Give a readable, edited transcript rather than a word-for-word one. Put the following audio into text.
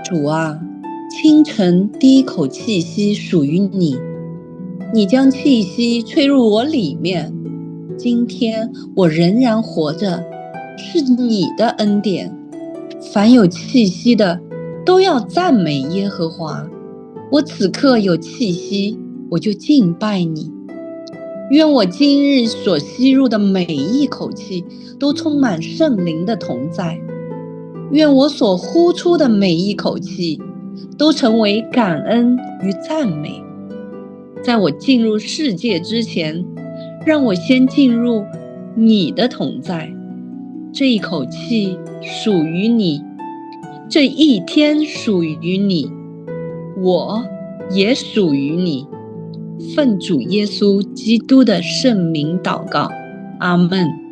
主啊，清晨第一口气息属于你，你将气息吹入我里面。今天我仍然活着，是你的恩典。凡有气息的，都要赞美耶和华。我此刻有气息，我就敬拜你。愿我今日所吸入的每一口气，都充满圣灵的同在。愿我所呼出的每一口气，都成为感恩与赞美。在我进入世界之前，让我先进入你的同在。这一口气属于你，这一天属于你，我也属于你。奉主耶稣基督的圣名祷告，阿们。